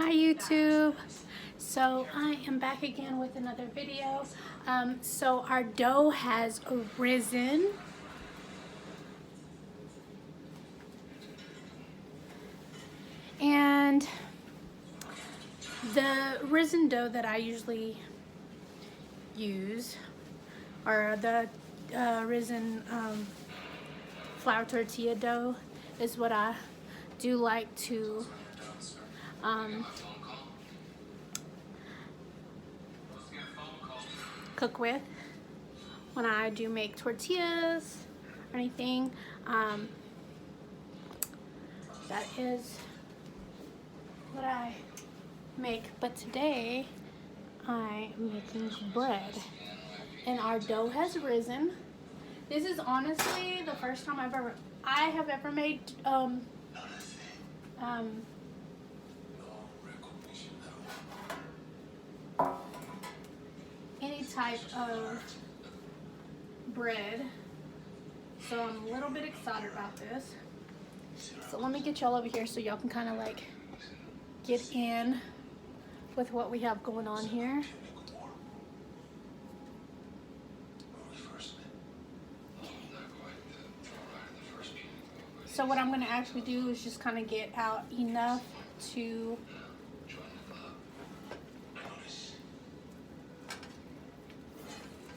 Hi YouTube. So I am back again with another video. So our dough has risen. And the risen dough that I usually use, or the risen flour tortilla dough, is what I do like to cook with when I do make tortillas or anything. That is what I make. But today I am making bread and our dough has risen. This is honestly the first time I have ever made any type of bread, so I'm a little bit excited about this. So let me get y'all over here so y'all can kind of like get in with what we have going on here. So what I'm going to actually do is just kind of get out enough to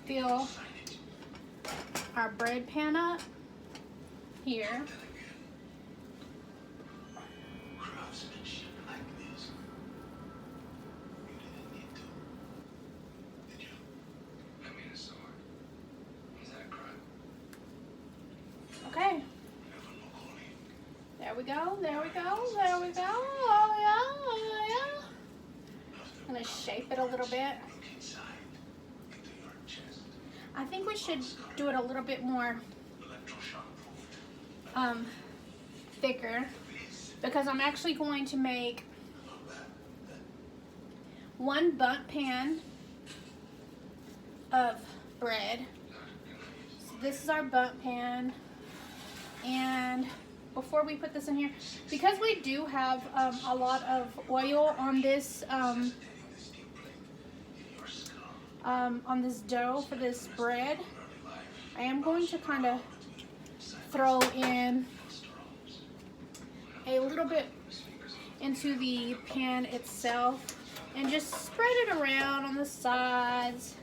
fill our bread pan up here. Okay. There we go, there we go, there we go. Oh yeah, oh yeah. I'm gonna shape it a little bit. I think we should do it a little bit more thicker, because I'm actually going to make one bundt pan of bread. So this is our bundt pan, and before we put this in here, because we do have a lot of oil on this dough for this bread, I am going to kind of throw in a little bit into the pan itself and just spread it around on the sides.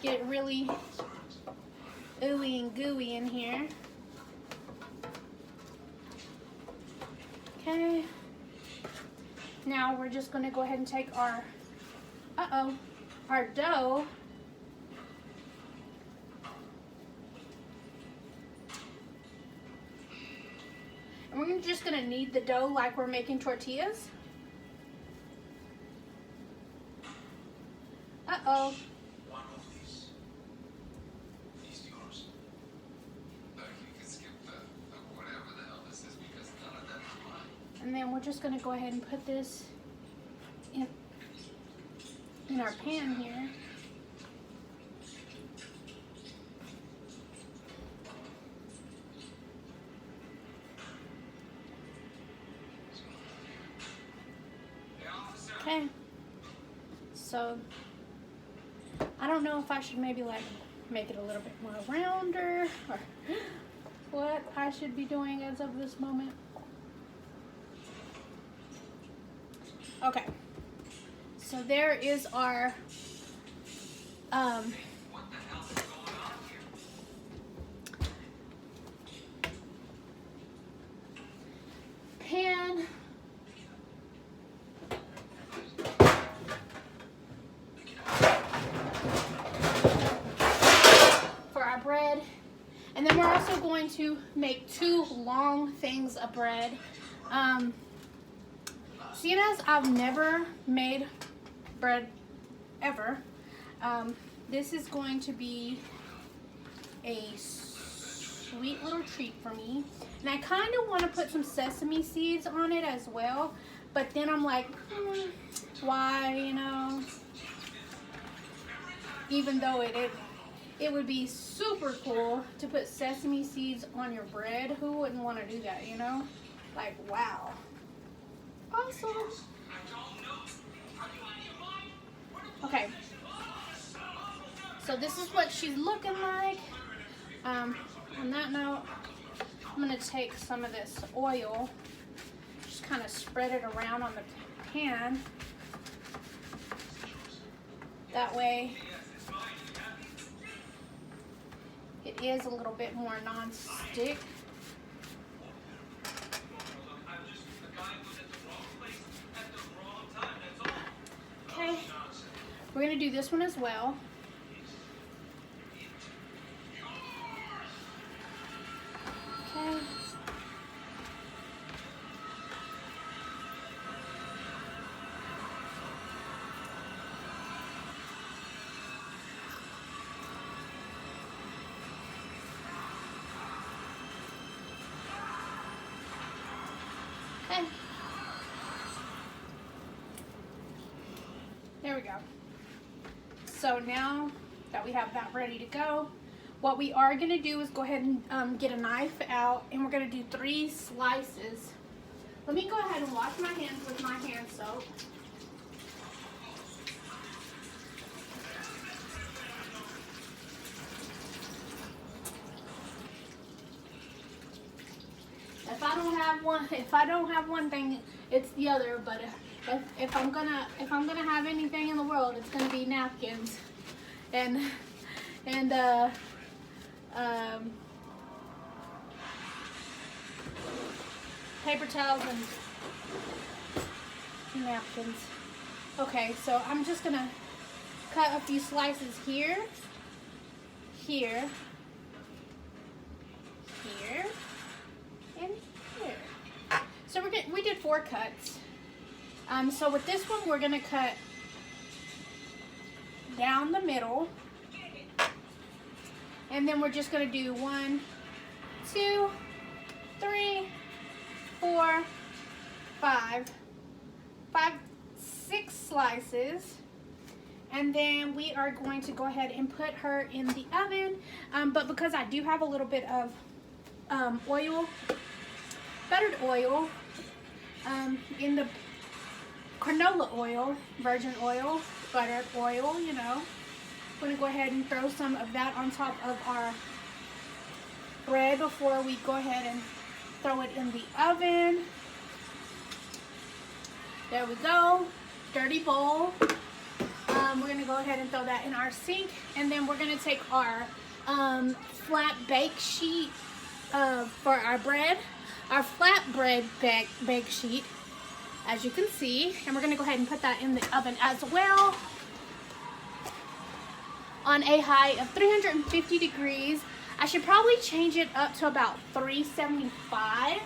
Get it really ooey and gooey in here. Okay. Now we're just going to go ahead and take our dough, and we're just going to knead the dough like we're making tortillas. And then we're just going to go ahead and put this in our pan here. Okay. So I don't know if I should maybe like make it a little bit more rounder, or what I should be doing as of this moment. Okay, so there is our pan for our bread, and then we're also going to make two long things of bread. Seeing as I've never made bread ever, this is going to be a sweet little treat for me. And I kind of want to put some sesame seeds on it as well, but then I'm like, why, you know? Even though it would be super cool to put sesame seeds on your bread. Who wouldn't want to do that, you know? Like, wow. Awesome. Okay. So this is what she's looking like. On that note, I'm going to take some of this oil, just kind of spread it around on the pan. That way it is a little bit more non-stick. Okay, we're going to do this one as well. Okay. Okay. There we go. So now that we have that ready to go, what we are going to do is go ahead and get a knife out, and we're going to do 3 slices. Let me go ahead and wash my hands with my hand soap. If I don't have one thing, it's the other. But if I'm gonna have anything in the world, it's gonna be napkins and paper towels and napkins. Okay, so I'm just gonna cut a few slices here, here, here, and here. So we did 4 cuts. So with this one, we're gonna cut down the middle, and then we're just gonna do 1, 2, 3, 4, 5, 6 slices, and then we are going to go ahead and put her in the oven. But because I do have a little bit of oil, buttered oil, in the canola oil, virgin oil, buttered oil, you know, I'm going to go ahead and throw some of that on top of our bread before we go ahead and throw it in the oven. There we go. Dirty bowl. We're going to go ahead and throw that in our sink, and then we're going to take our flat bake sheet for our bread, our flat bread bake sheet, as you can see, and we're going to go ahead and put that in the oven as well on a high of 350 degrees. I should probably change it up to about 375.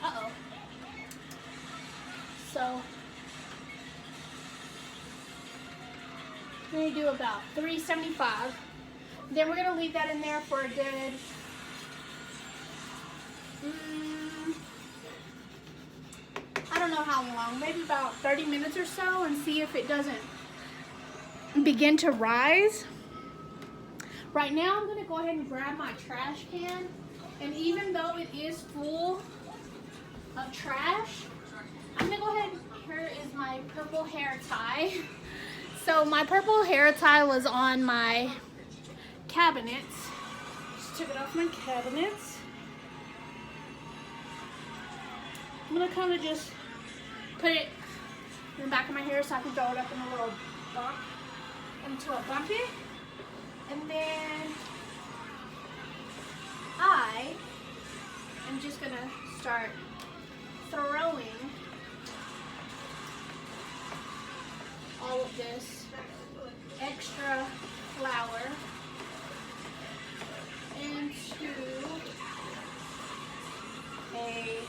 Uh-oh. So we're going to do about 375. Then we're going to leave that in there for a good I don't know how long, maybe about 30 minutes or so, and see if it doesn't begin to rise. Right now I'm going to go ahead and grab my trash can, and even though it is full of trash, I'm going to go ahead, here is my purple hair tie. So my purple hair tie was on my cabinets. Just took it off my cabinets. I'm going to kind of just put it in the back of my hair so I can throw it up in a little bump, into a bumpy. And then I am just going to start throwing all of this extra flour into a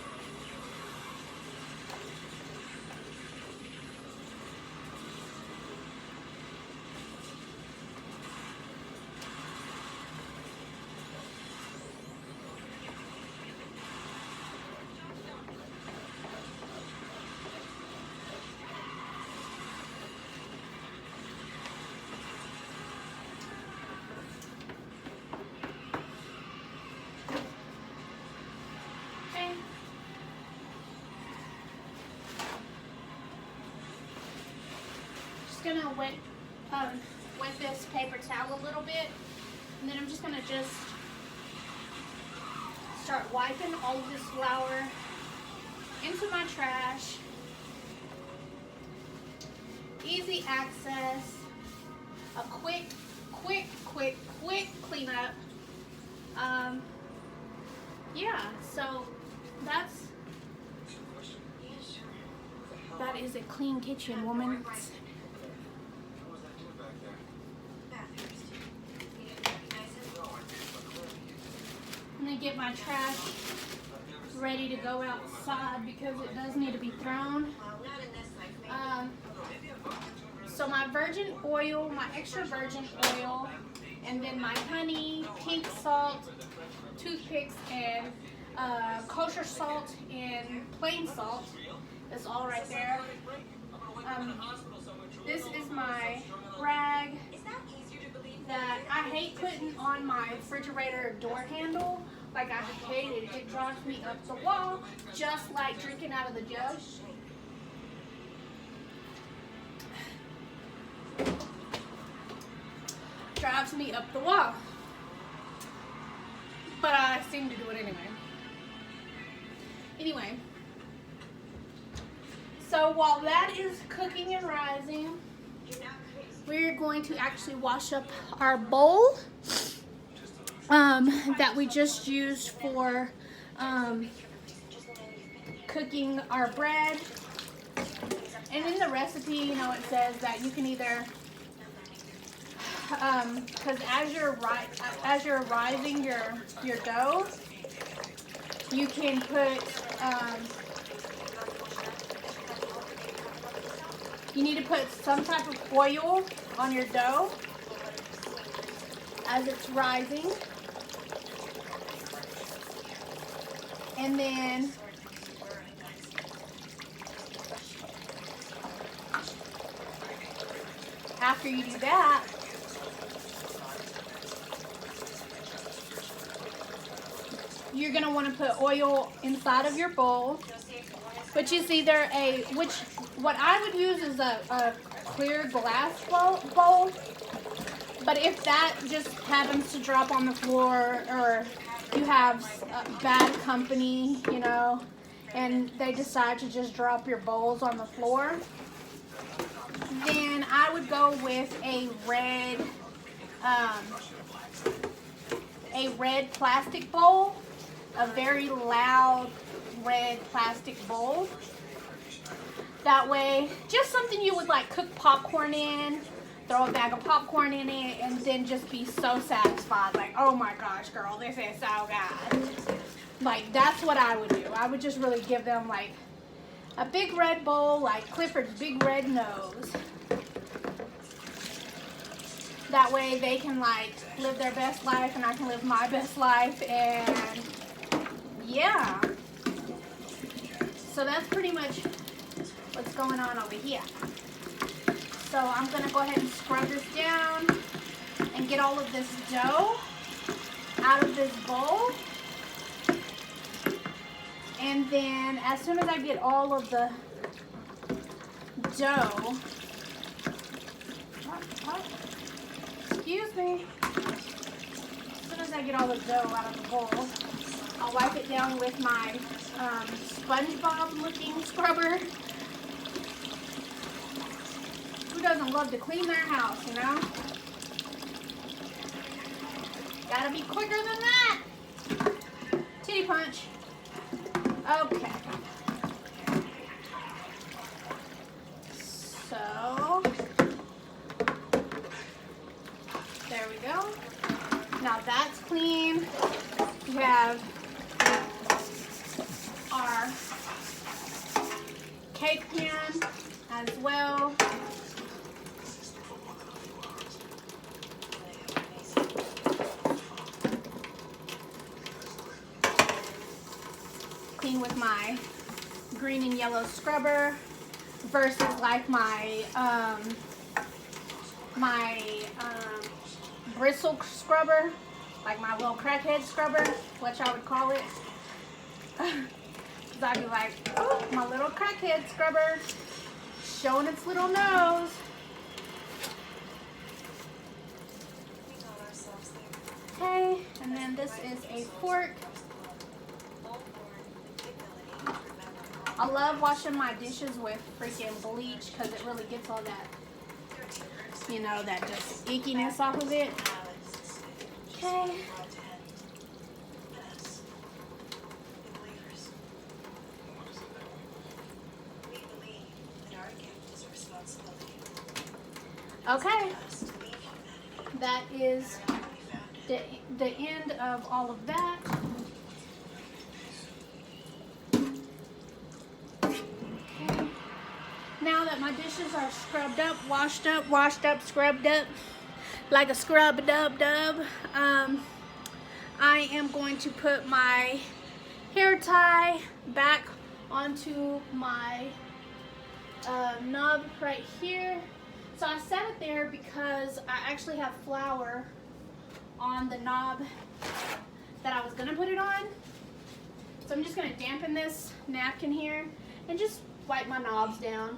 gonna wet this paper towel a little bit, and then I'm just gonna start wiping all of this flour into my trash. Easy access, a quick cleanup. Yeah, so that is a clean kitchen, woman. I'm gonna get my trash ready to go outside because it does need to be thrown. So my virgin oil, my extra virgin oil, and then my honey, pink salt, toothpicks, and kosher salt and plain salt is all right there. This is my rag that I hate putting on my refrigerator door handle. Like, I hate it. It drives me up the wall, just like drinking out of the jug. Drives me up the wall. But I seem to do it anyway. So while that is cooking and rising, we're going to actually wash up our bowl that we just used for cooking our bread. And in the recipe, you know, it says that you can either, because as you're rising your dough, you can put, you need to put some type of oil on your dough as it's rising. And then after you do that, you're going to want to put oil inside of your bowl, which is either what I would use is a clear glass bowl. But if that just happens to drop on the floor, or you have bad company, you know, and they decide to just drop your bowls on the floor, then I would go with a red plastic bowl, a very loud red plastic bowl. That way, just something you would like cook popcorn in, throw a bag of popcorn in it, and then just be so satisfied. Like, oh my gosh, girl, this is so good. Like, that's what I would do. I would just really give them like a big red bowl, like Clifford's Big Red Nose. That way they can like live their best life and I can live my best life, and yeah. So that's pretty much what's going on over here. So I'm going to go ahead and scrub this down and get all of this dough out of this bowl. And then as soon as I get all of the dough, excuse me, as soon as I get all the dough out of the bowl, I'll wipe it down with my SpongeBob looking scrubber. Who doesn't love to clean their house, you know? Gotta be quicker than that. Titty punch. Okay. So, there we go. Now that's clean. We have our cake pan as well. Clean with my green and yellow scrubber versus like my bristle scrubber, like my little crackhead scrubber, which I would call it. Because I'd be like, oh, my little crackhead scrubber, showing its little nose. Okay, and then this is a fork. I love washing my dishes with freaking bleach because it really gets all that, you know, that just ickiness off of it. Okay. Okay. That is the end of all of that. Now that my dishes are scrubbed up, washed up, scrubbed up, like a scrub-a-dub-dub, I am going to put my hair tie back onto my knob right here. So I set it there because I actually have flour on the knob that I was gonna put it on. So I'm just gonna dampen this napkin here and just wipe my knobs down.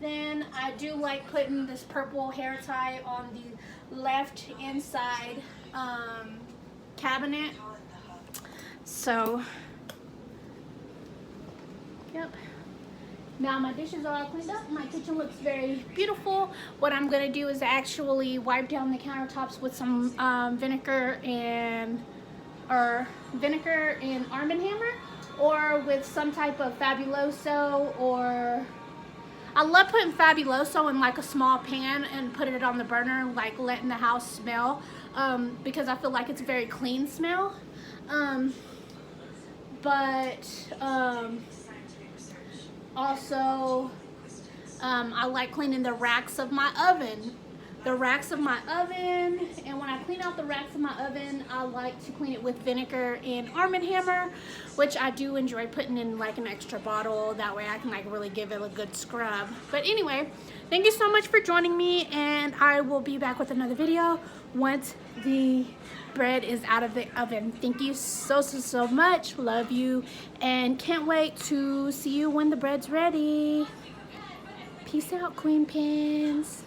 Then I do like putting this purple hair tie on the left inside cabinet. So, yep. Now my dishes are all cleaned up. My kitchen looks very beautiful. What I'm gonna do is actually wipe down the countertops with some vinegar and Arm & Hammer, or with some type of Fabuloso, or I love putting Fabuloso in like a small pan and putting it on the burner, like letting the house smell, because I feel like it's a very clean smell. Also, I like cleaning the racks of my oven. And when I clean out the racks of my oven, I like to clean it with vinegar and Arm & Hammer, which I do enjoy putting in like an extra bottle. That way I can like really give it a good scrub. But anyway, thank you so much for joining me, and I will be back with another video once the bread is out of the oven. Thank you so much. Love you, and can't wait to see you when the bread's ready. Peace out, Queen Pins.